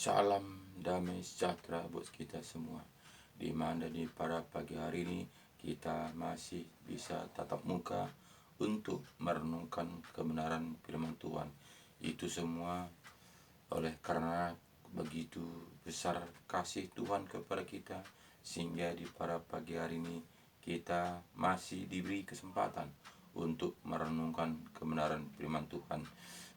Salam damai sejahtera buat kita semua. Di mana pada pagi hari ini kita masih bisa tatap muka untuk merenungkan kebenaran firman Tuhan. Itu semua oleh karena begitu besar kasih Tuhan kepada kita, sehingga di pada pagi hari ini kita masih diberi kesempatan untuk merenungkan kebenaran firman Tuhan.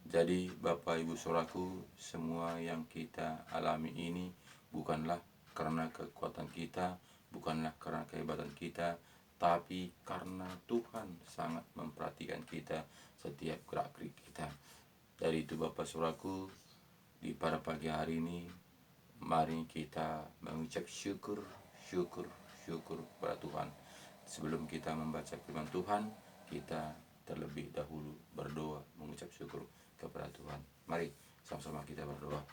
Jadi Bapak Ibu Saudaraku, semua yang kita alami ini bukanlah karena kekuatan kita, bukanlah karena kehebatan kita, tapi karena Tuhan sangat memperhatikan kita setiap gerak-gerik kita. Dari itu Bapak Saudaraku, di pada pagi hari ini mari kita mengucap syukur kepada Tuhan. Sebelum kita membaca firman Tuhan, kita terlebih dahulu berdoa mengucap syukur kepada Tuhan. Mari sama-sama kita berdoa.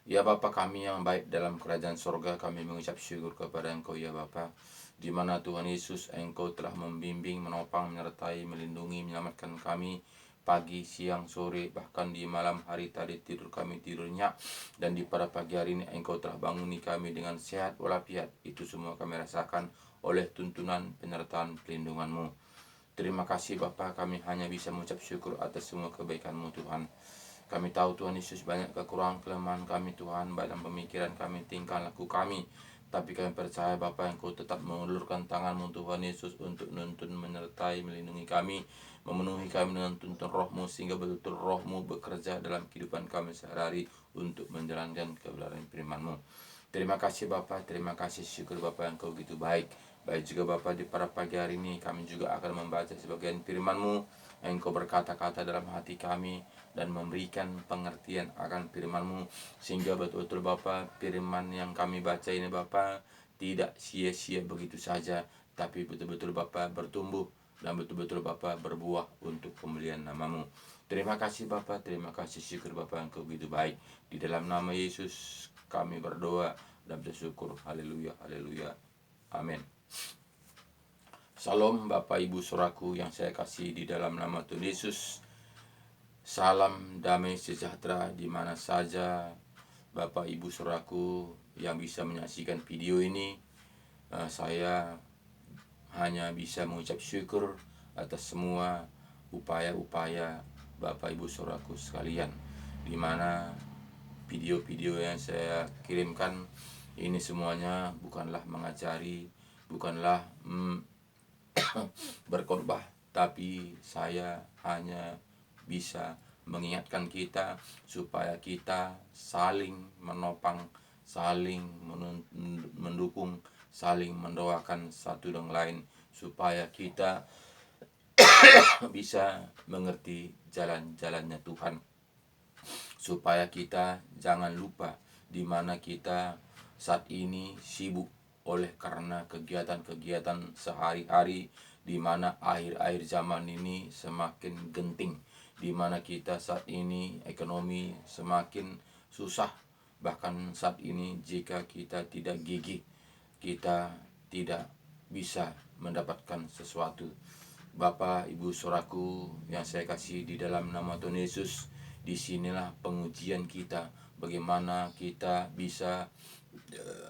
Ya Bapa kami yang baik dalam kerajaan sorga, kami mengucap syukur kepada Engkau ya Bapa, di mana Tuhan Yesus Engkau telah membimbing, menopang, menyertai, melindungi, menyelamatkan kami pagi, siang, sore, bahkan di malam hari tadi tidur kami tidur nyenyak, dan di pada pagi hari ini Engkau telah banguni kami dengan sehat walafiat. Itu semua kami rasakan oleh tuntunan penyertaan pelindungan-Mu. Terima kasih Bapa, kami hanya bisa mengucap syukur atas semua kebaikan-Mu Tuhan. Kami tahu Tuhan Yesus banyak kekurangan kelemahan kami Tuhan, baik dalam pemikiran kami, tingkah laku kami. Tapi kami percaya Bapa Engkau tetap mengulurkan tangan-Mu Tuhan Yesus untuk menuntun, menyertai, melindungi kami, memenuhi kami dengan tuntun Roh-Mu, sehingga betul-betul Roh-Mu bekerja dalam kehidupan kami sehari-hari untuk menjalankan kebenaran firman-Mu. Terima kasih Bapa, terima kasih, syukur Bapa Engkau begitu baik. Baik juga Bapa, di pada pagi hari ini kami juga akan membaca sebagian firman-Mu. Engkau berkata-kata dalam hati kami dan memberikan pengertian akan firman-Mu, sehingga betul-betul Bapa, firman yang kami baca ini Bapa tidak sia-sia begitu saja, tapi betul-betul Bapa bertumbuh dan betul-betul Bapa berbuah untuk kemuliaan nama-Mu. Terima kasih Bapa, terima kasih, syukur Bapa Engkau begitu baik. Di dalam nama Yesus kami berdoa dan bersyukur. Haleluya, haleluya. Amin. Salam Bapak Ibu Saudaraku yang saya kasih di dalam nama Tuhan Yesus. Salam damai sejahtera di mana saja Bapak Ibu Saudaraku yang bisa menyaksikan video ini. Saya hanya bisa mengucap syukur atas semua upaya-upaya Bapak Ibu Saudaraku sekalian, di mana video-video yang saya kirimkan ini semuanya bukanlah mengajari, bukanlah berkhotbah, tapi saya hanya bisa mengingatkan kita supaya kita saling menopang, saling mendukung, saling mendoakan satu dengan lain, supaya kita bisa mengerti jalan-jalannya Tuhan, supaya kita jangan lupa di mana kita saat ini sibuk oleh karena kegiatan-kegiatan sehari-hari, di mana akhir-akhir zaman ini semakin genting, di mana kita saat ini ekonomi semakin susah. Bahkan saat ini jika kita tidak gigih, kita tidak bisa mendapatkan sesuatu. Bapak, Ibu, Saudaraku yang saya kasih di dalam nama Tuhan Yesus, disinilah pengujian kita, bagaimana kita bisa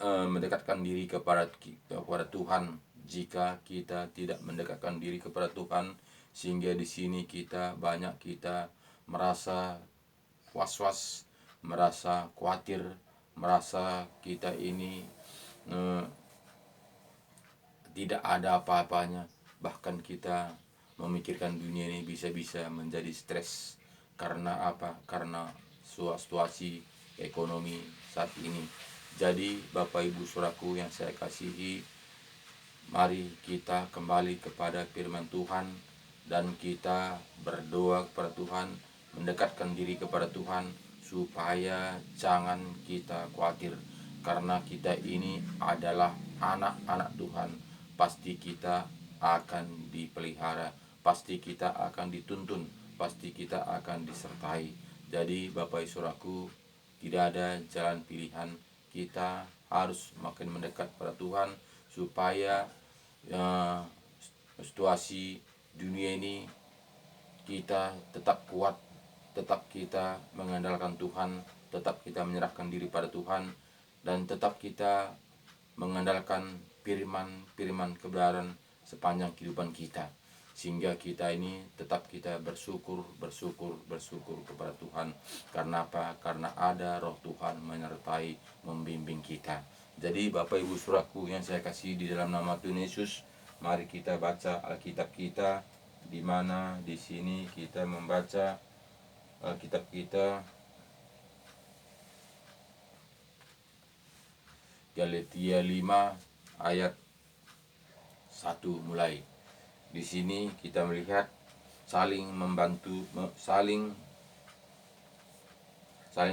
mendekatkan diri kepada Tuhan. Jika kita tidak mendekatkan diri kepada Tuhan, sehingga di sini banyak kita merasa was-was, merasa khawatir, merasa kita ini tidak ada apa-apanya. Bahkan kita memikirkan dunia ini bisa-bisa menjadi stres. Karena apa? Karena situasi ekonomi saat ini. Jadi Bapak Ibu Saudaraku yang saya kasihi, mari kita kembali kepada firman Tuhan dan kita berdoa kepada Tuhan, mendekatkan diri kepada Tuhan supaya jangan kita khawatir, karena kita ini adalah anak-anak Tuhan. Pasti kita akan dipelihara, pasti kita akan dituntun, pasti kita akan disertai. Jadi Bapak Ibu Saudaraku, tidak ada jalan pilihan, kita harus makin mendekat pada Tuhan supaya situasi dunia ini kita tetap kuat, tetap kita mengandalkan Tuhan, tetap kita menyerahkan diri pada Tuhan, dan tetap kita mengandalkan firman kebenaran sepanjang kehidupan kita, sehingga kita ini tetap kita bersyukur kepada Tuhan. Karena apa? Karena ada Roh Tuhan menyertai, membimbing kita. Jadi Bapak Ibu Saudaraku yang saya kasih di dalam nama Tuhan Yesus, mari kita baca Alkitab kita, di mana di sini kita membaca Alkitab kita Galatia 5 ayat 1 mulai. Di sini kita melihat saling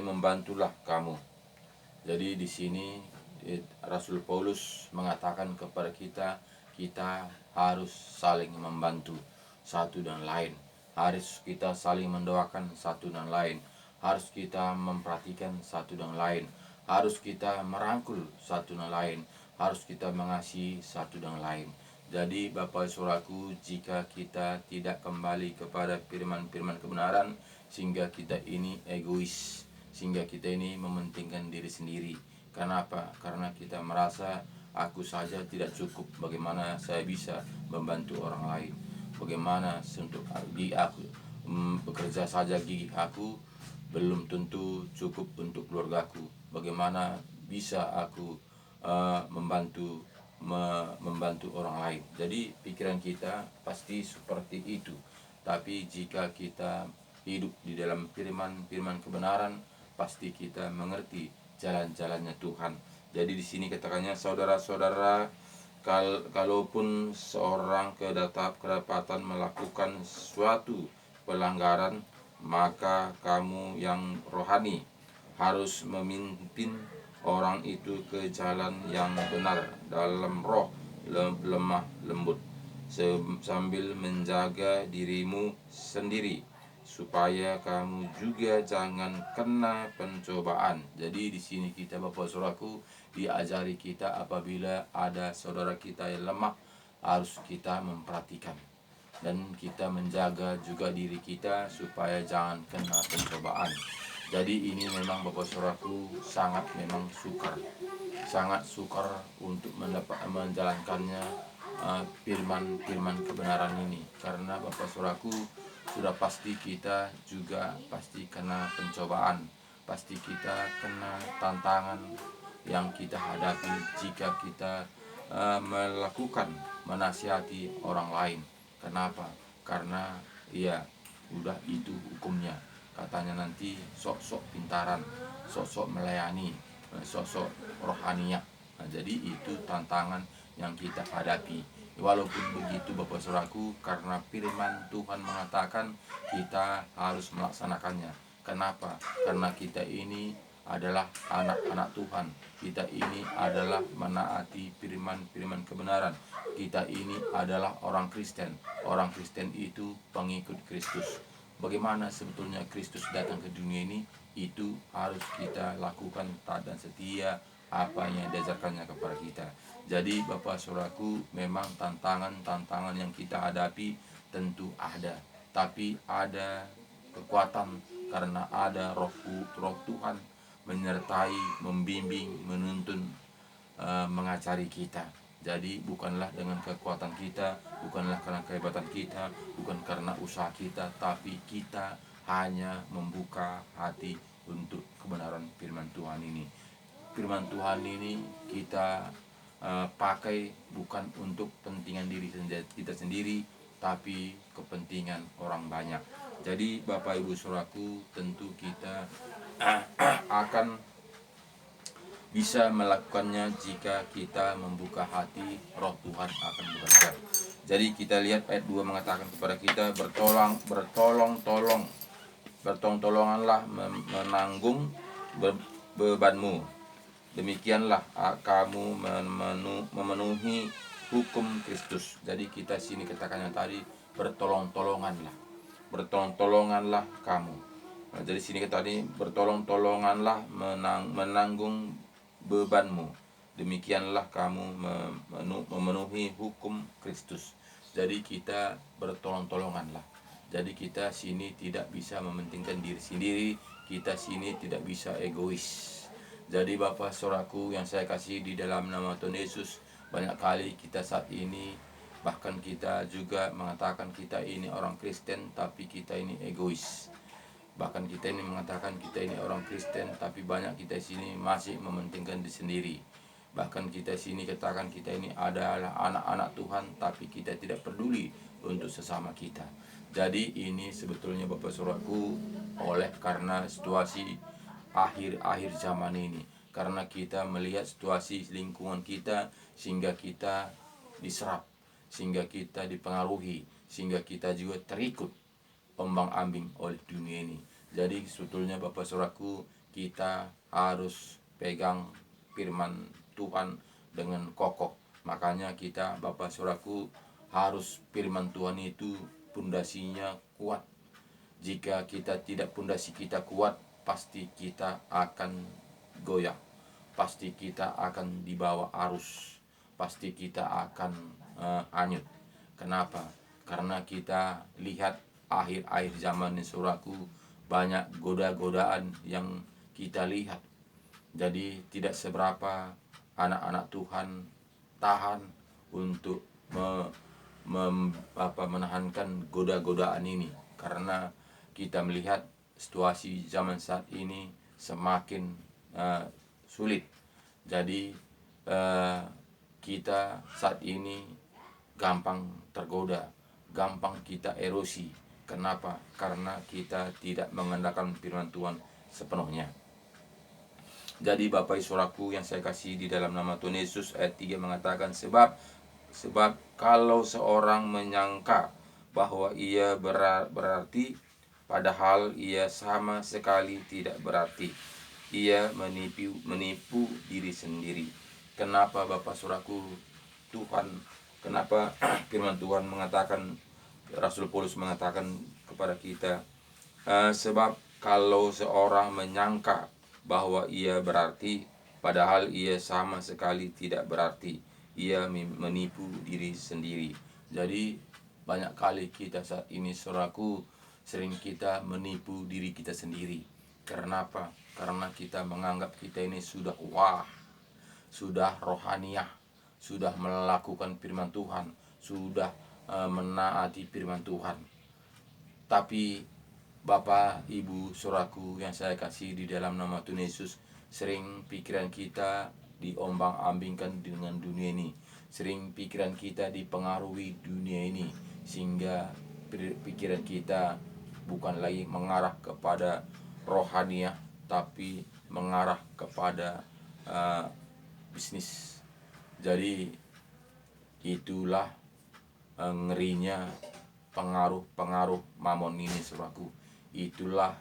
membantulah kamu. Jadi di sini Rasul Paulus mengatakan kepada kita harus saling membantu satu dan lain. Harus kita saling mendoakan satu dan lain. Harus kita memperhatikan satu dan lain. Harus kita merangkul satu dan lain. Harus kita mengasihi satu dan lain. Jadi Bapak Saudaraku, jika kita tidak kembali kepada firman kebenaran, sehingga kita ini egois, sehingga kita ini mementingkan diri sendiri. Kenapa? Karena kita merasa aku saja tidak cukup, bagaimana saya bisa membantu orang lain? Bagaimana untuk gigi aku bekerja saja, gigi aku belum tentu cukup untuk keluargaku. Bagaimana bisa aku membantu orang lain? Jadi pikiran kita pasti seperti itu. Tapi jika kita hidup di dalam firman kebenaran, pasti kita mengerti jalan-jalannya Tuhan. Jadi di sini katakannya, saudara-saudara, kalaupun seorang kedapatan melakukan suatu pelanggaran, maka kamu yang rohani harus memimpin orang itu ke jalan yang benar dalam roh lemah lembut, sambil menjaga dirimu sendiri supaya kamu juga jangan kena pencobaan. Jadi di sini kita Bapak Saudaraku diajari kita apabila ada saudara kita yang lemah, harus kita memperhatikan dan kita menjaga juga diri kita supaya jangan kena pencobaan. Jadi ini memang Bapak Saudaraku sangat sukar untuk menjalankannya firman kebenaran ini. Karena Bapak Saudaraku, sudah pasti kita juga pasti kena pencobaan, pasti kita kena tantangan yang kita hadapi jika kita menasihati orang lain. Kenapa? Karena udah itu hukumnya. Katanya nanti sok-sok pintaran, sok-sok melayani, sok-sok rohaniah. Nah, jadi itu tantangan yang kita hadapi. Walaupun begitu Bapak Saudaraku, karena firman Tuhan mengatakan kita harus melaksanakannya. Kenapa? Karena kita ini adalah anak-anak Tuhan. Kita ini adalah menaati firman kebenaran. Kita ini adalah orang Kristen. Orang Kristen itu pengikut Kristus. Bagaimana sebetulnya Kristus datang ke dunia ini? Itu harus kita lakukan taat dan setia apa yang diajarkannya kepada kita. Jadi Bapak Saudaraku, memang tantangan yang kita hadapi tentu ada, tapi ada kekuatan karena ada roh Tuhan menyertai, membimbing, menuntun, mengajari kita. Jadi bukanlah dengan kekuatan kita, bukanlah karena kehebatan kita, bukan karena usaha kita, tapi kita hanya membuka hati untuk kebenaran firman Tuhan ini. Firman Tuhan ini kita pakai bukan untuk kepentingan diri kita sendiri, tapi kepentingan orang banyak. Jadi Bapak Ibu Saudaraku, tentu kita akan bisa melakukannya jika kita membuka hati, roh Tuhan akan bekerja. Jadi kita lihat ayat 2 mengatakan kepada kita, bertolong-tolonganlah menanggung bebanmu. Demikianlah kamu memenuhi hukum Kristus. Jadi kita sini katakannya tadi, bertolong-tolonganlah kamu. Nah, jadi sini kita tadi bertolong-tolonganlah menanggung bebanmu. Demikianlah kamu memenuhi hukum Kristus. Jadi kita bertolong-tolonganlah. Jadi kita sini tidak bisa mementingkan diri sendiri, kita sini tidak bisa egois. Jadi Bapak Saudaraku yang saya kasih di dalam nama Tuhan Yesus, banyak kali kita saat ini, bahkan kita juga mengatakan kita ini orang Kristen, tapi kita ini egois. Bahkan kita ini mengatakan kita ini orang Kristen, tapi banyak kita sini masih mementingkan diri sendiri. Bahkan kita sini katakan kita ini adalah anak-anak Tuhan, tapi kita tidak peduli untuk sesama kita. Jadi ini sebetulnya Bapak Saudaraku, oleh karena situasi akhir-akhir zaman ini, karena kita melihat situasi lingkungan kita, sehingga kita diserap, sehingga kita dipengaruhi, sehingga kita juga terikut ombang-ambing oleh dunia ini. Jadi sebetulnya Bapak Saudaraku, kita harus pegang firman Tuhan dengan kokoh. Makanya kita Bapak Saudaraku harus firman Tuhan itu pondasinya kuat. Jika kita tidak, pondasi kita kuat, pasti kita akan goyah. Pasti kita akan dibawa arus. Pasti kita akan hanyut. Kenapa? Karena kita lihat akhir-akhir zaman ini Saudaraku, banyak goda-godaan yang kita lihat. Jadi tidak seberapa anak-anak Tuhan tahan untuk menahankan goda-godaan ini, karena kita melihat situasi zaman saat ini semakin sulit. Jadi kita saat ini gampang tergoda, gampang kita erosi. Kenapa? Karena kita tidak mengandalkan firman Tuhan sepenuhnya. Jadi Bapak Ibu Saudaraku yang saya kasih di dalam nama Tuhan Yesus, ayat 3 mengatakan, sebab kalau seorang menyangka bahwa ia berarti, padahal ia sama sekali tidak berarti, ia menipu diri sendiri. Kenapa Bapak Saudaraku, kenapa firman Tuhan mengatakan, Rasul Paulus mengatakan kepada kita, sebab kalau seorang menyangka bahwa ia berarti, padahal ia sama sekali tidak berarti, ia menipu diri sendiri. Jadi banyak kali kita saat ini Saudaraku, sering kita menipu diri kita sendiri. Kenapa? Karena kita menganggap kita ini sudah sudah rohaniah, sudah melakukan firman Tuhan, sudah menaati firman Tuhan. Tapi Bapak, Ibu, Saudaraku yang saya kasih di dalam nama Tuhan Yesus, sering pikiran kita diombang-ambingkan dengan dunia ini. Sering pikiran kita dipengaruhi dunia ini, sehingga pikiran kita bukan lagi mengarah kepada rohaniah, tapi mengarah kepada bisnis. Jadi itulah ngerinya pengaruh mamon ini Saudaraku. Itulah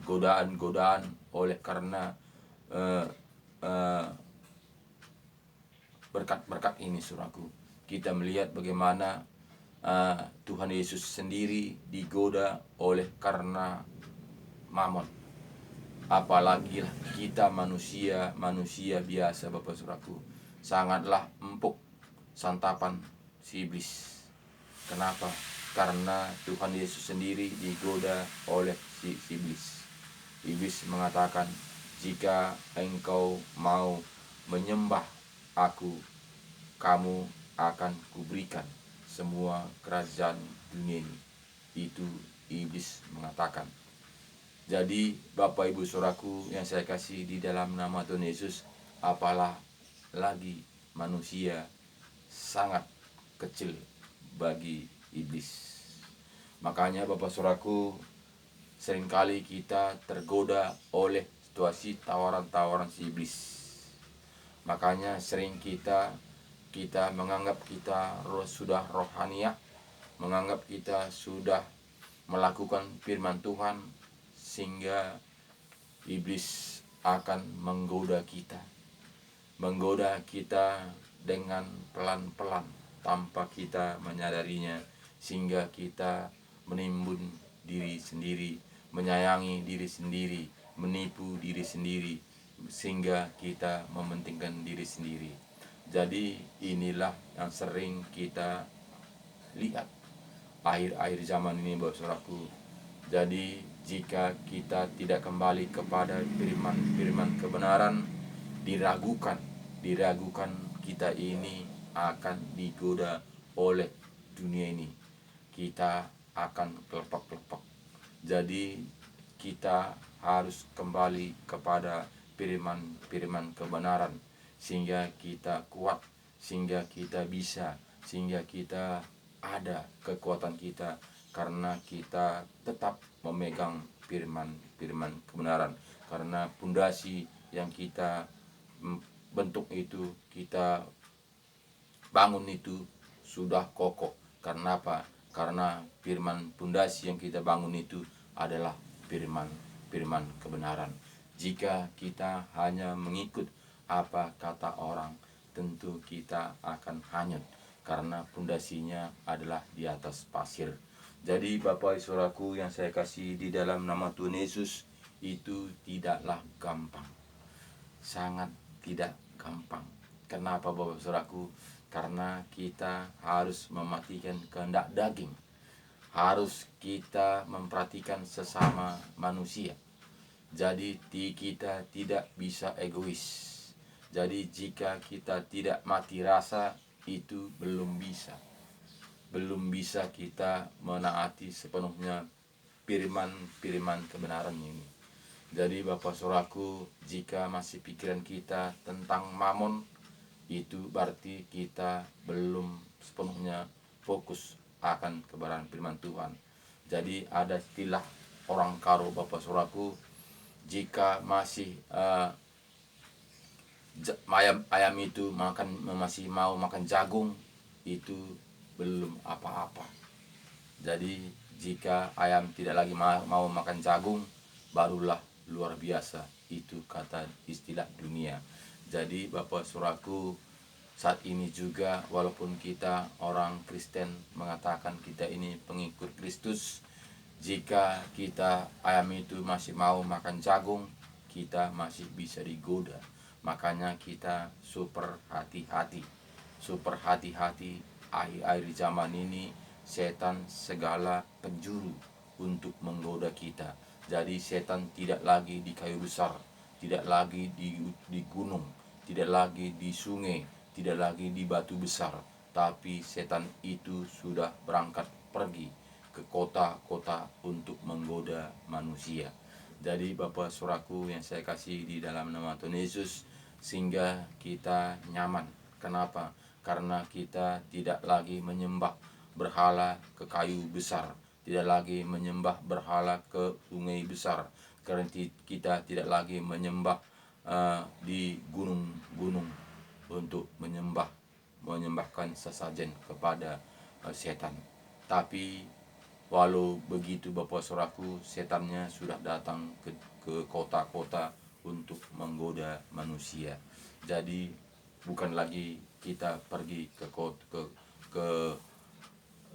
godaan-godaan oleh karena berkat-berkat ini Saudaraku. Kita melihat bagaimana Tuhan Yesus sendiri digoda oleh karena mamon. Apalagi kita manusia biasa Bapak Saudaraku, sangatlah empuk santapan si iblis. Kenapa? Karena Tuhan Yesus sendiri digoda oleh si iblis. Iblis mengatakan, jika engkau mau menyembah aku, kamu akan kuberikan semua kerajaan dunia ini. Itu iblis mengatakan. Jadi Bapak Ibu Saudaraku yang saya kasih di dalam nama Tuhan Yesus, apalah lagi manusia sangat kecil bagi iblis. Makanya Bapak Saudaraku, seringkali kita tergoda oleh situasi tawaran-tawaran si iblis. Makanya sering kita menganggap kita sudah rohaniah, menganggap kita sudah melakukan firman Tuhan, sehingga iblis akan menggoda kita dengan pelan-pelan tanpa kita menyadarinya, sehingga kita menimbun diri sendiri, menyayangi diri sendiri, menipu diri sendiri, sehingga kita mementingkan diri sendiri. Jadi inilah yang sering kita lihat akhir-akhir zaman ini, Bapak Saudaraku. Jadi jika kita tidak kembali kepada firman kebenaran, diragukan kita ini akan digoda oleh dunia ini. Kita akan kelepek-kelepek. Jadi kita harus kembali kepada firman kebenaran, sehingga kita kuat, sehingga kita bisa, sehingga kita ada kekuatan kita, karena kita tetap memegang firman kebenaran. Karena pondasi yang kita bentuk itu, kita bangun itu sudah kokoh. Karena apa? Karena pondasi yang kita bangun itu adalah firman kebenaran. Jika kita hanya mengikut apa kata orang, tentu kita akan hanyut, karena pondasinya adalah di atas pasir. Jadi Bapak Saudaraku yang saya kasih di dalam nama Tuhan Yesus, itu tidaklah gampang, sangat tidak gampang. Kenapa Bapak Saudaraku? Karena kita harus mematikan kehendak daging, harus kita memperhatikan sesama manusia. Jadi kita tidak bisa egois. Jadi jika kita tidak mati rasa, itu belum bisa kita menaati sepenuhnya firman kebenaran ini. Jadi Bapak Saudaraku, jika masih pikiran kita tentang mamon, itu berarti kita belum sepenuhnya fokus akan kebenaran firman Tuhan. Jadi ada istilah orang karo, Bapak Saudaraku, jika masih ayam itu masih mau makan jagung, itu belum apa-apa. Jadi jika ayam tidak lagi mau makan jagung, barulah luar biasa. Itu kata istilah dunia. Jadi Bapak Saudaraku, saat ini juga walaupun kita orang Kristen mengatakan kita ini pengikut Kristus, jika kita ayam itu masih mau makan jagung, kita masih bisa digoda. Makanya kita super hati-hati akhir-akhir zaman ini. Setan segala penjuru untuk menggoda kita. Jadi setan tidak lagi di kayu besar, tidak lagi di gunung, tidak lagi di sungai, tidak lagi di batu besar, tapi setan itu sudah berangkat pergi ke kota-kota untuk menggoda manusia. Jadi Bapak Saudaraku yang saya kasih di dalam nama Tuhan Yesus, sehingga kita nyaman. Kenapa? Karena kita tidak lagi menyembah berhala ke kayu besar, tidak lagi menyembah berhala ke sungai besar, karena kita tidak lagi menyembah di gunung-gunung untuk menyembahkan sesajen kepada setan. Tapi walau begitu Bapak Saudaraku, setannya sudah datang ke kota-kota untuk menggoda manusia. Jadi bukan lagi kita pergi ke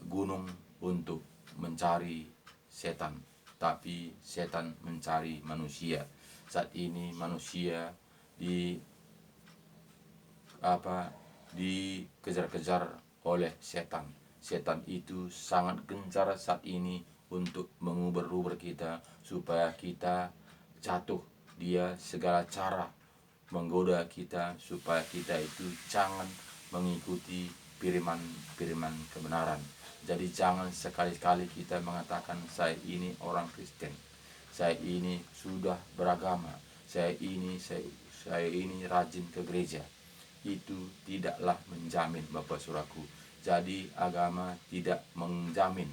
gunung untuk mencari setan, tapi setan mencari manusia. Saat ini manusia dikejar-kejar oleh setan. Setan itu sangat gencar saat ini untuk mengubur-ubur kita supaya kita jatuh. Dia segala cara menggoda kita supaya kita itu jangan mengikuti firman kebenaran. Jadi jangan sekali-kali kita mengatakan saya ini orang Kristen, saya ini sudah beragama, saya ini rajin ke gereja. Itu tidaklah menjamin Bapak Saudaraku. Jadi agama tidak menjamin,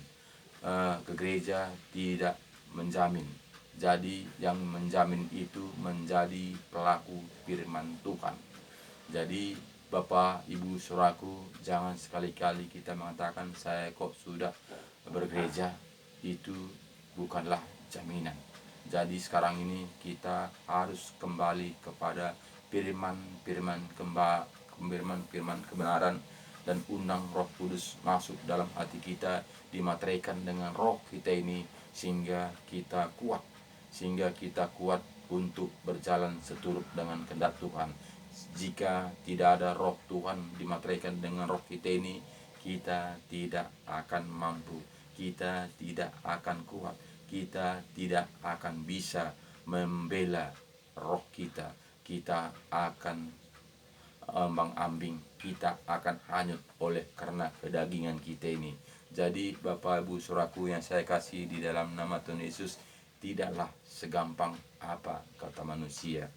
ke gereja tidak menjamin. Jadi yang menjamin itu menjadi pelaku firman Tuhan. Jadi Bapak Ibu Saudaraku, jangan sekali-kali kita mengatakan saya kok sudah bergereja, itu bukanlah jaminan. Jadi sekarang ini kita harus kembali kepada firman kebenaran, dan undang Roh Kudus masuk dalam hati kita, dimateraikan dengan roh kita ini, sehingga kita kuat untuk berjalan seturut dengan kehendak Tuhan. Jika tidak ada roh Tuhan dimateraikan dengan roh kita ini, kita tidak akan mampu, kita tidak akan kuat, kita tidak akan bisa membela roh kita, kita akan ambang-ambing, kita akan hanyut oleh karena kedagingan kita ini. Jadi Bapak Ibu Saudaraku yang saya kasih di dalam nama Tuhan Yesus, tidaklah segampang apa kata manusia.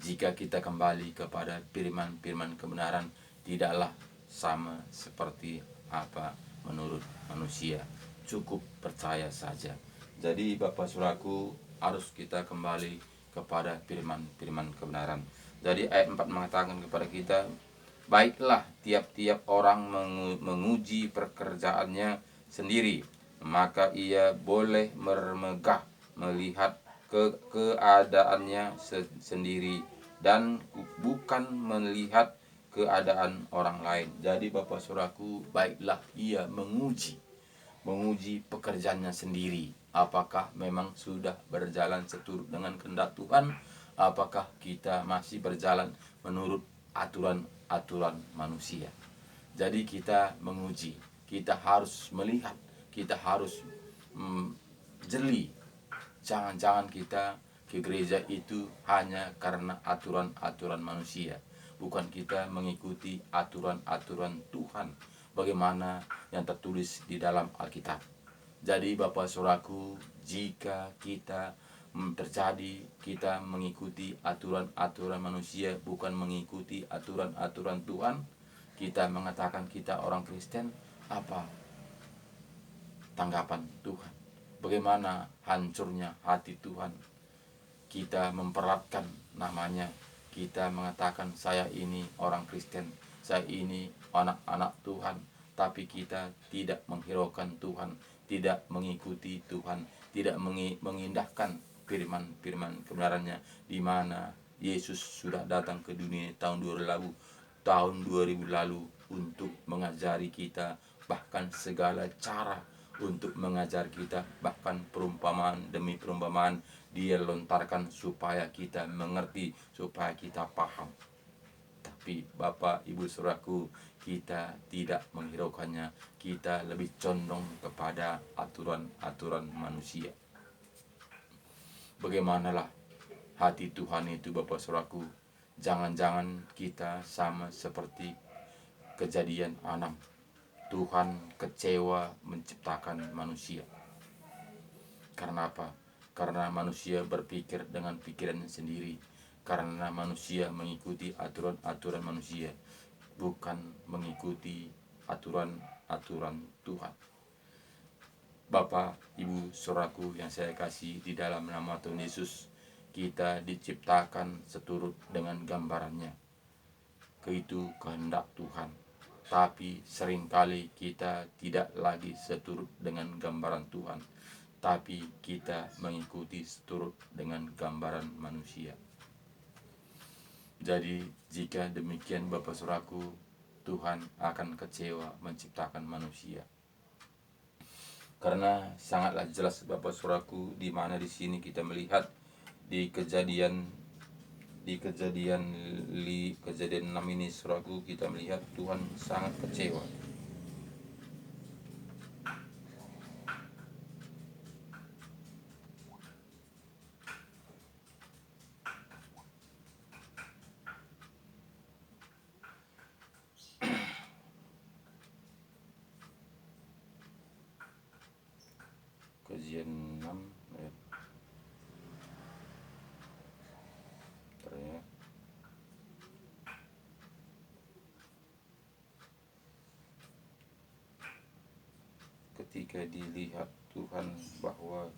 Jika kita kembali kepada firman-firman kebenaran, tidaklah sama seperti apa menurut manusia. Cukup percaya saja. Jadi Bapak Saudaraku, harus kita kembali kepada firman-firman kebenaran. Jadi ayat 4 mengatakan kepada kita, baiklah tiap-tiap orang menguji pekerjaannya sendiri, maka ia boleh mermegah melihat keadaannya sendiri dan bukan melihat keadaan orang lain. Jadi Bapak Saudaraku, baiklah ia menguji pekerjaannya sendiri. Apakah memang sudah berjalan seturut dengan kehendak Tuhan? Apakah kita masih berjalan menurut aturan manusia? Jadi kita menguji, kita harus melihat, kita harus jeli. Jangan-jangan kita ke gereja itu hanya karena aturan-aturan manusia, bukan kita mengikuti aturan-aturan Tuhan, bagaimana yang tertulis di dalam Alkitab. Jadi Bapak Saudaraku, jika kita terjadi kita mengikuti aturan-aturan manusia, bukan mengikuti aturan-aturan Tuhan, kita mengatakan kita orang Kristen, apa tanggapan Tuhan? Bagaimana hancurnya hati Tuhan? Kita memperatkan namanya, kita mengatakan saya ini orang Kristen, saya ini anak-anak Tuhan, tapi kita tidak menghiraukan Tuhan, tidak mengikuti Tuhan, tidak mengindahkan firman-firman kebenarannya, di mana Yesus sudah datang ke dunia tahun 2000 lalu untuk mengajari kita, bahkan segala cara untuk mengajar kita, bahkan perumpamaan demi perumpamaan dia lontarkan supaya kita mengerti, supaya kita paham. Tapi Bapak Ibu Saudaraku, kita tidak menghiraukannya, kita lebih condong kepada aturan-aturan manusia. Bagaimanalah hati Tuhan itu Bapak Saudaraku? Jangan-jangan kita sama seperti Kejadian 6. Tuhan kecewa menciptakan manusia. Karena apa? Karena manusia berpikir dengan pikirannya sendiri. Karena manusia mengikuti aturan-aturan manusia, bukan mengikuti aturan-aturan Tuhan. Bapak, Ibu, Saudaraku yang saya kasih di dalam nama Tuhan Yesus, kita diciptakan seturut dengan gambarannya. Itu kehendak Tuhan. Tapi seringkali kita tidak lagi seturut dengan gambaran Tuhan, tapi kita mengikuti seturut dengan gambaran manusia. Jadi jika demikian Bapak Saudaraku, Tuhan akan kecewa menciptakan manusia. Karena sangatlah jelas Bapak Saudaraku, di mana di sini kita melihat di kejadian 6 ini Saudaraku, kita melihat Tuhan sangat kecewa. Kejadian 6 ayat ketika dilihat Tuhan bahwa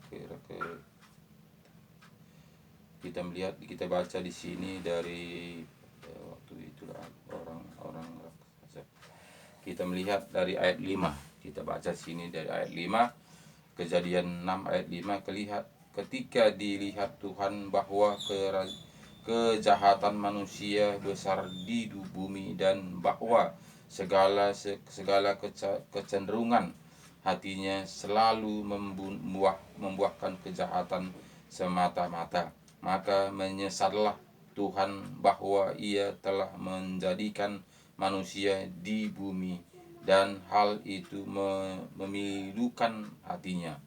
kita baca di sini dari waktu itulah orang raksasa. Kita melihat dari ayat 5. Kita baca sini dari ayat 5. Kejadian 6 ayat 5, ketika dilihat Tuhan bahwa kejahatan manusia besar di bumi, dan bahwa segala kecenderungan hatinya selalu membuahkan kejahatan semata-mata, maka menyesallah Tuhan bahwa ia telah menjadikan manusia di bumi dan hal itu memilukan hatinya.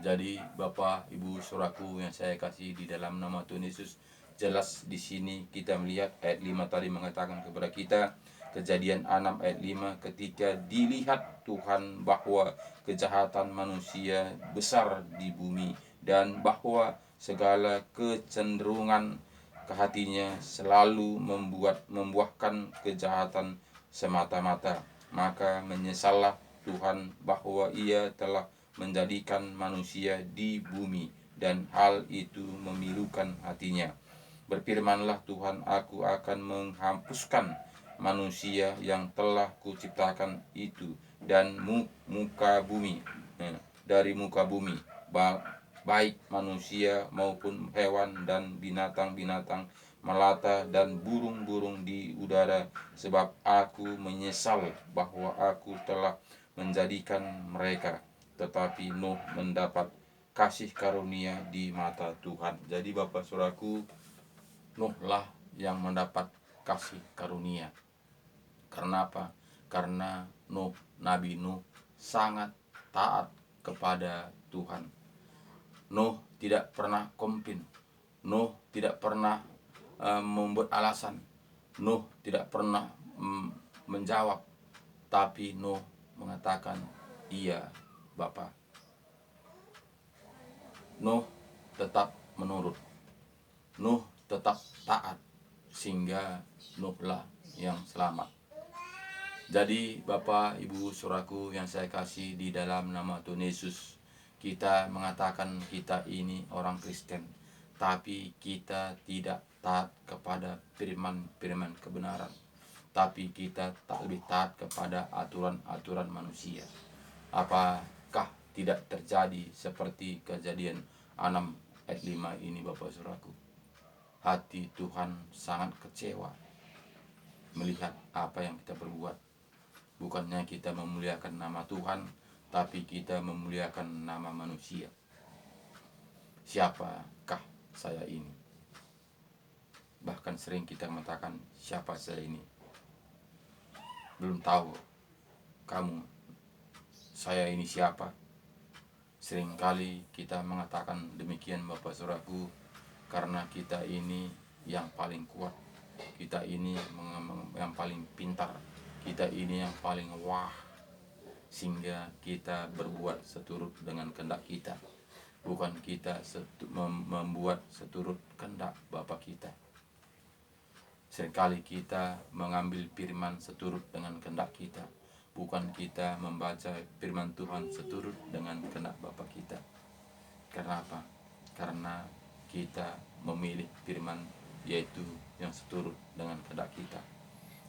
Jadi Bapak Ibu Saudaraku yang saya kasih di dalam nama Tuhan Yesus, jelas di sini kita melihat ayat 5 tadi mengatakan kepada kita, Kejadian 6 ayat 5, ketika dilihat Tuhan bahwa kejahatan manusia besar di bumi dan bahwa segala kecenderungan ke hatinya selalu membuahkan kejahatan semata-mata, maka menyesallah Tuhan bahwa ia telah menjadikan manusia di bumi dan hal itu memilukan hatinya. Berfirmanlah Tuhan, aku akan menghapuskan manusia yang telah kuciptakan itu dan muka bumi, dari muka bumi, baik manusia maupun hewan dan binatang-binatang melata dan burung-burung di udara, sebab aku menyesal bahwa aku telah menjadikan mereka. Tetapi Nuh mendapat kasih karunia di mata Tuhan. Jadi Bapak Saudaraku, Nuh lah yang mendapat kasih karunia. Karena apa? Karena Nabi Nuh sangat taat kepada Tuhan. Nuh tidak pernah komplain. Nuh tidak pernah membuat alasan. Nuh tidak pernah menjawab. Tapi Nuh mengatakan, iya Bapak. Nuh tetap menurut. Nuh tetap taat, sehingga Nuhlah yang selamat. Jadi Bapak Ibu Saudaraku yang saya kasih di dalam nama Tuhan Yesus, kita mengatakan kita ini orang Kristen, tapi kita tidak taat kepada firman-firman kebenaran, tapi kita tak lebih taat kepada aturan-aturan manusia. Apakah tidak terjadi seperti Kejadian 6 ayat 5 ini Bapak Saudaraku? Hati Tuhan sangat kecewa melihat apa yang kita perbuat. Bukannya kita memuliakan nama Tuhan, tapi kita memuliakan nama manusia. Siapakah saya ini? Bahkan sering kita mengatakan, siapa saya ini? Belum tahu kamu, saya ini siapa? Seringkali kita mengatakan demikian Bapak Saudaraku, karena kita ini yang paling kuat, kita ini yang paling pintar, kita ini yang paling wah, sehingga kita berbuat seturut dengan kehendak kita. Bukan kita membuat seturut kehendak Bapa kita. Seringkali kita mengambil firman seturut dengan kehendak kita, bukan kita membaca firman Tuhan seturut dengan kehendak Bapa kita. Karena apa? Karena kita memilih firman, yaitu yang seturut dengan kehendak kita.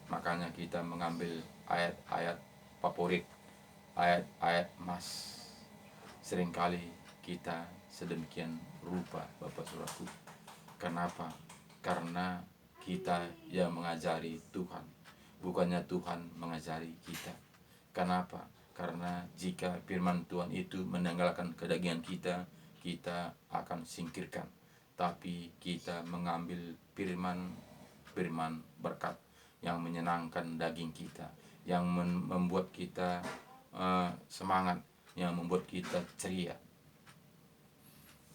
Makanya kita mengambil ayat-ayat favorit, ayat-ayat emas. Seringkali kita sedemikian rupa Bapak Saudaraku. Kenapa? Karena kita yang mengajari Tuhan, bukannya Tuhan mengajari kita. Kenapa? Karena jika firman Tuhan itu meninggalkan kedagingan kita, kita akan singkirkan. Tapi kita mengambil firman berkat yang menyenangkan daging kita, yang membuat kita semangat, yang membuat kita ceria.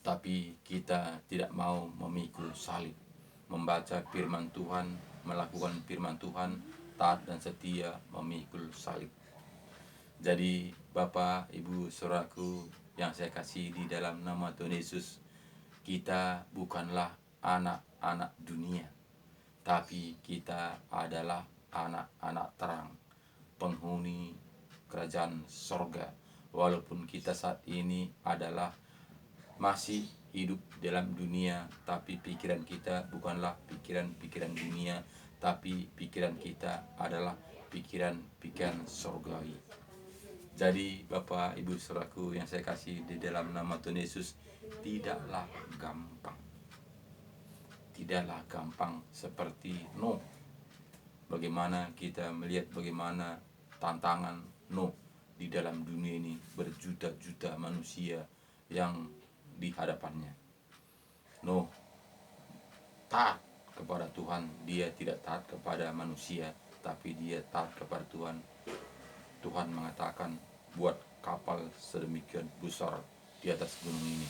Tapi kita tidak mau memikul salib, membaca firman Tuhan, melakukan firman Tuhan, taat dan setia memikul salib. Jadi Bapak, Ibu, Saudaraku yang saya kasih di dalam nama Tuhan Yesus, kita bukanlah anak-anak dunia, tapi kita adalah anak-anak terang, penghuni kerajaan sorga. Walaupun kita saat ini adalah masih hidup dalam dunia, tapi pikiran kita bukanlah pikiran-pikiran dunia, tapi pikiran kita adalah pikiran-pikiran sorgawi. Jadi Bapak, Ibu, Saudaraku yang saya kasih di dalam nama Tuhan Yesus, tidaklah gampang seperti Nuh. Bagaimana kita melihat bagaimana tantangan Nuh di dalam dunia ini, berjuta-juta manusia yang di hadapannya. Nuh taat kepada Tuhan, dia tidak taat kepada manusia, tapi dia taat kepada Tuhan. Tuhan mengatakan buat kapal sedemikian besar di atas gunung ini.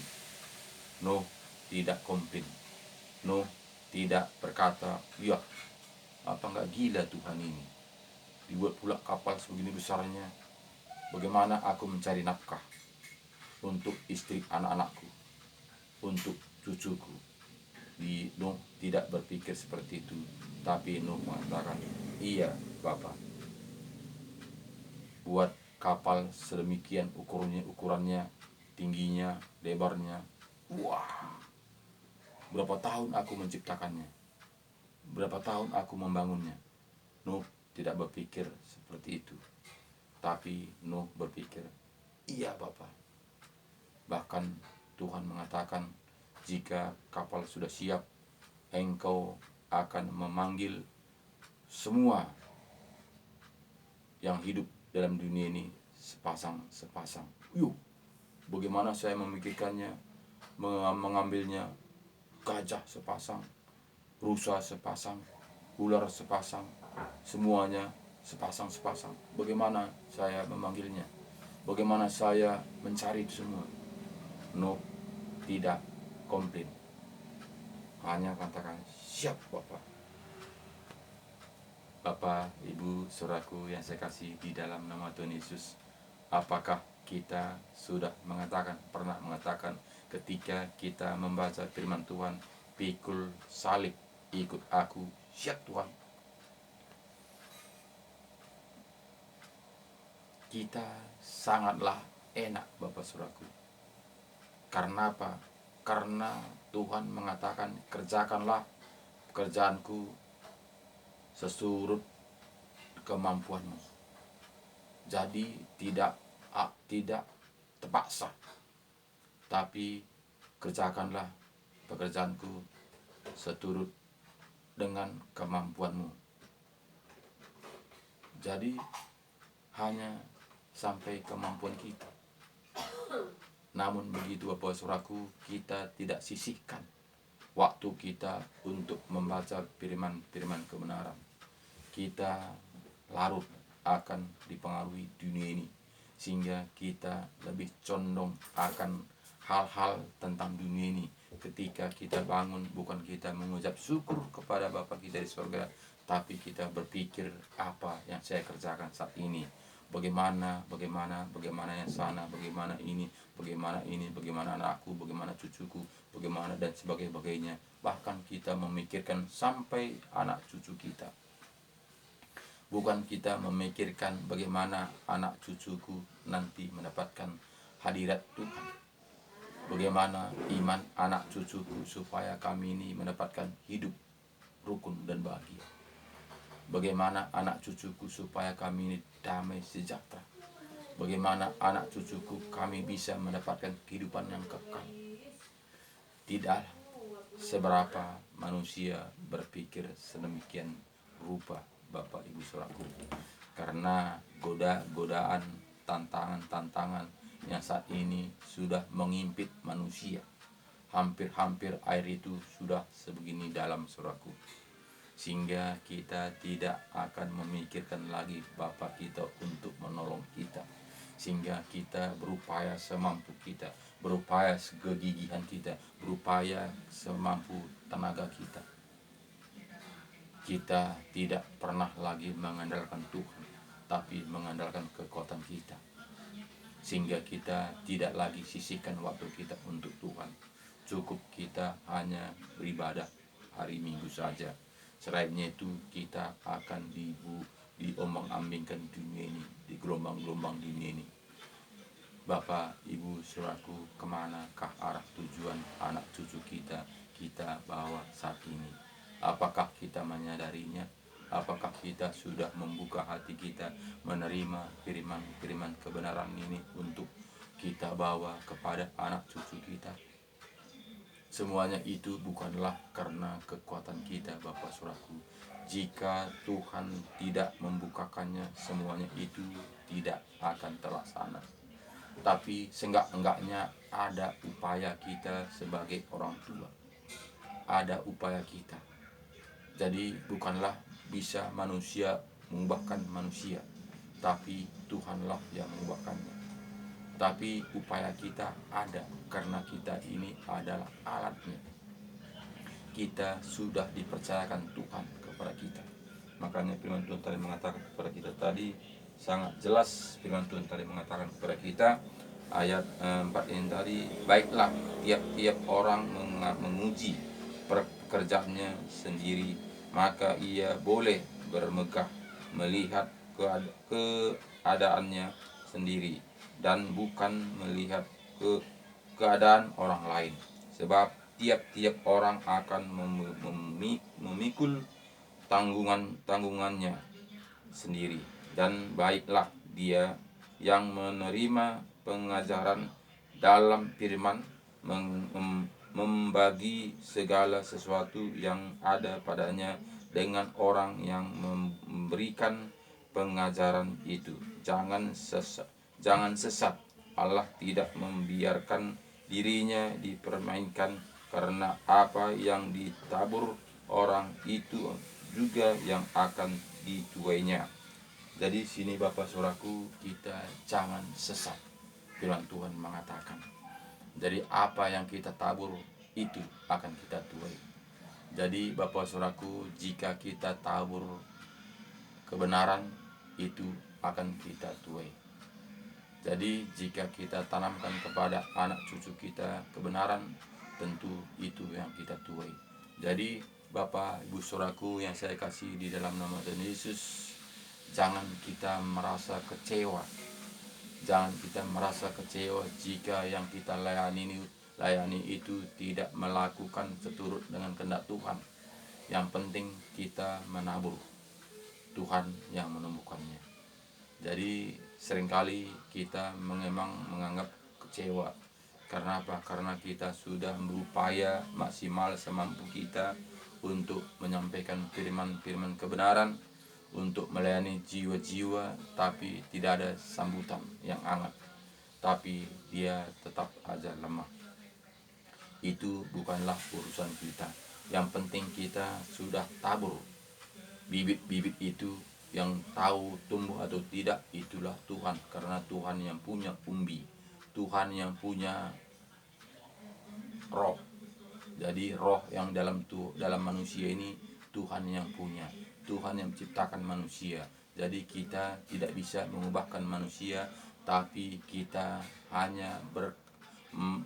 Nuh tidak komplain. Nuh tidak berkata, ya apa nggak gila Tuhan ini, dibuat pula kapal sebegini besarnya, bagaimana aku mencari nafkah untuk istri anak-anakku, untuk cucuku. Nuh tidak berpikir seperti itu, tapi Nuh mengatakan, iya Bapak, buat kapal sedemikian ukurannya, tingginya, lebarnya. Wah, berapa tahun aku menciptakannya, berapa tahun aku membangunnya. Nuh tidak berpikir seperti itu, tapi Nuh berpikir, iya Bapak. Bahkan Tuhan mengatakan, jika kapal sudah siap, engkau akan memanggil semua yang hidup dalam dunia ini sepasang-sepasang. Yuk, bagaimana saya memikirkannya, mengambilnya, gajah sepasang, rusa sepasang, ular sepasang, semuanya sepasang-sepasang. Bagaimana saya memanggilnya? Bagaimana saya mencari itu semua? Nuh tidak komplain, hanya katakan, siap Bapak. Bapak, Ibu, saudaraku yang saya kasih di dalam nama Tuhan Yesus, apakah kita sudah pernah mengatakan ketika kita membaca firman Tuhan, pikul salib, ikut aku, siap Tuhan. Kita sangatlah enak Bapak saudaraku. Karena apa? Karena Tuhan mengatakan, kerjakanlah pekerjaanku sesurut kemampuanmu. Jadi tidak terpaksa, tapi kerjakanlah pekerjaanku seturut dengan kemampuanmu. Jadi hanya sampai kemampuan kita. Namun begitu Bapak Saudaraku, kita tidak sisihkan waktu kita untuk membaca firman-firman kebenaran. Kita larut akan dipengaruhi dunia ini, sehingga kita lebih condong akan hal-hal tentang dunia ini. Ketika kita bangun, bukan kita mengucap syukur kepada Bapa kita di surga, tapi kita berpikir, apa yang saya kerjakan saat ini, bagaimana yang sana, bagaimana anakku, bagaimana cucuku, bagaimana dan sebagainya. Bahkan kita memikirkan sampai anak cucu kita. Bukan kita memikirkan bagaimana anak cucuku nanti mendapatkan hadirat Tuhan. Bagaimana iman anak cucuku supaya kami ini mendapatkan hidup rukun dan bahagia. Bagaimana anak cucuku supaya kami ini damai sejahtera. Bagaimana anak cucuku kami bisa mendapatkan kehidupan yang kekal. Tidak seberapa manusia berpikir sedemikian rupa Bapak Ibu Saudaraku. Karena godaan, tantangan yang saat ini sudah mengimpit manusia. Hampir air itu sudah sebegini dalam Saudaraku. Sehingga kita tidak akan memikirkan lagi Bapa kita untuk menolong kita. Sehingga kita berupaya semampu kita, berupaya kegigihan kita, berupaya semampu tenaga kita. Kita tidak pernah lagi mengandalkan Tuhan, tapi mengandalkan kekuatan kita. Sehingga kita tidak lagi sisihkan waktu kita untuk Tuhan. Cukup kita hanya beribadah hari Minggu saja. Selainnya itu kita akan diombang-ambingkan dunia ini, di gelombang-gelombang dunia ini. Bapak, Ibu, Saudaraku, kemanakah arah tujuan anak cucu kita bawa saat ini? Apakah kita menyadarinya? Apakah kita sudah membuka hati kita menerima firman kebenaran ini untuk kita bawa kepada anak cucu kita? Semuanya itu bukanlah karena kekuatan kita Bapak Saudaraku. Jika Tuhan tidak membukakannya, semuanya itu tidak akan terlaksana. Tapi seenggak-enggaknya ada upaya kita sebagai orang tua. Ada upaya kita. Jadi bukanlah bisa manusia mengubahkan manusia, tapi Tuhanlah yang mengubahkannya. Tapi upaya kita ada karena kita ini adalah alatnya. Kita sudah dipercayakan Tuhan kepada kita. Makanya firman Tuhan tadi mengatakan kepada kita tadi, sangat jelas firman Tuhan tadi mengatakan kepada kita, ayat 4 ini tadi, baiklah tiap-tiap orang menguji pekerjaannya sendiri, maka ia boleh bermegah melihat keadaannya sendiri dan bukan melihat keadaan orang lain, sebab tiap-tiap orang akan memikul tanggungannya sendiri. Dan baiklah dia yang menerima pengajaran dalam firman membagi segala sesuatu yang ada padanya dengan orang yang memberikan pengajaran itu. Jangan sesat. Allah tidak membiarkan dirinya dipermainkan, karena apa yang ditabur orang itu juga yang akan dituainya. Jadi sini Bapak Saudaraku, kita jangan sesat. Firman Tuhan mengatakan, jadi apa yang kita tabur itu akan kita tuai. Jadi Bapak Saudaraku, jika kita tabur kebenaran, itu akan kita tuai. Jadi jika kita tanamkan kepada anak cucu kita kebenaran, tentu itu yang kita tuai. Jadi Bapak Ibu Saudaraku yang saya kasih di dalam nama Tuhan Yesus, jangan kita merasa kecewa. Jangan kita merasa kecewa jika yang kita layani itu tidak melakukan seturut dengan kehendak Tuhan. Yang penting kita menabur, Tuhan yang menumbuhkannya. Jadi seringkali kita memang menganggap kecewa. Karena apa? Karena kita sudah berupaya maksimal semampu kita untuk menyampaikan firman-firman kebenaran, untuk melayani jiwa-jiwa, tapi tidak ada sambutan yang hangat, tapi dia tetap aja lemah. Itu bukanlah urusan kita. Yang penting kita sudah tabur bibit-bibit itu. Yang tahu tumbuh atau tidak itulah Tuhan, karena Tuhan yang punya umbi, Tuhan yang punya roh. Jadi roh yang dalam manusia ini Tuhan yang punya, Tuhan yang menciptakan manusia. Jadi kita tidak bisa mengubahkan manusia, tapi kita hanya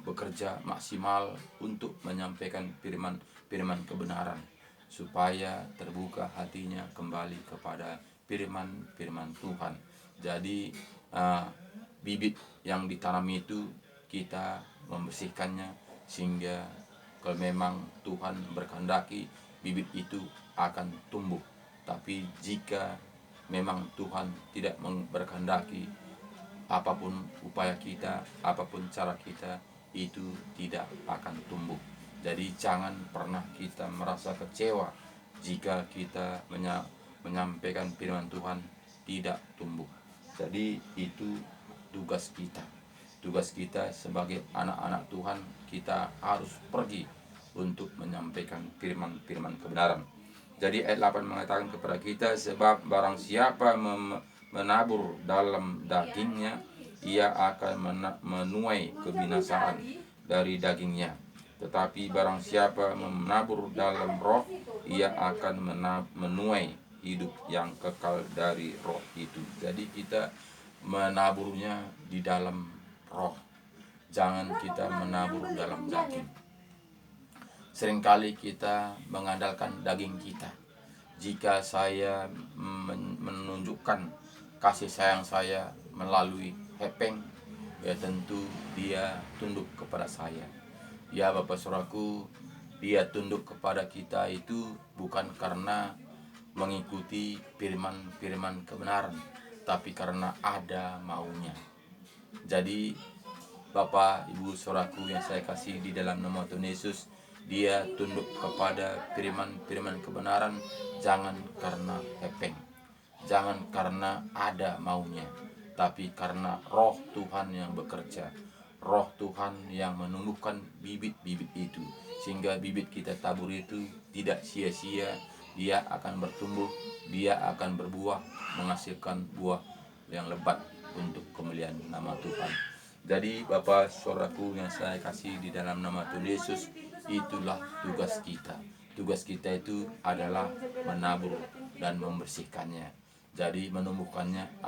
bekerja maksimal untuk menyampaikan firman kebenaran, supaya terbuka hatinya kembali kepada firman Tuhan. Jadi bibit yang ditanam itu kita membersihkannya, sehingga kalau memang Tuhan berkehendaki, bibit itu akan tumbuh. Tapi jika memang Tuhan tidak berkehendaki, apapun upaya kita, apapun cara kita, itu tidak akan tumbuh. Jadi jangan pernah kita merasa kecewa jika kita menyampaikan firman Tuhan tidak tumbuh. Jadi itu tugas kita. Tugas kita sebagai anak-anak Tuhan, kita harus pergi untuk menyampaikan firman-firman kebenaran. Jadi ayat 8 mengatakan kepada kita, sebab barang siapa menabur dalam dagingnya, ia akan menuai kebinasaan dari dagingnya. Tetapi barang siapa menabur dalam roh, ia akan menuai hidup yang kekal dari roh itu. Jadi kita menaburnya di dalam roh, jangan kita menabur dalam daging. Seringkali kita mengandalkan daging kita. Jika saya menunjukkan kasih sayang saya melalui hepeng, ya tentu dia tunduk kepada saya. Ya Bapak Saudaraku, dia tunduk kepada kita itu bukan karena mengikuti firman kebenaran, tapi karena ada maunya. Jadi Bapak Ibu Saudaraku yang saya kasih di dalam nama Tuhan Yesus, dia tunduk kepada firman kebenaran, jangan karena hepeng, jangan karena ada maunya, tapi karena roh Tuhan yang bekerja, roh Tuhan yang menumbuhkan bibit-bibit itu, sehingga bibit kita tabur itu tidak sia-sia, dia akan bertumbuh, dia akan berbuah, menghasilkan buah yang lebat untuk kemuliaan nama Tuhan. Jadi Bapak saudaraku yang saya kasih di dalam nama Tuhan Yesus, itulah tugas kita. Tugas kita itu adalah menabur dan membersihkannya. Jadi menumbuhkannya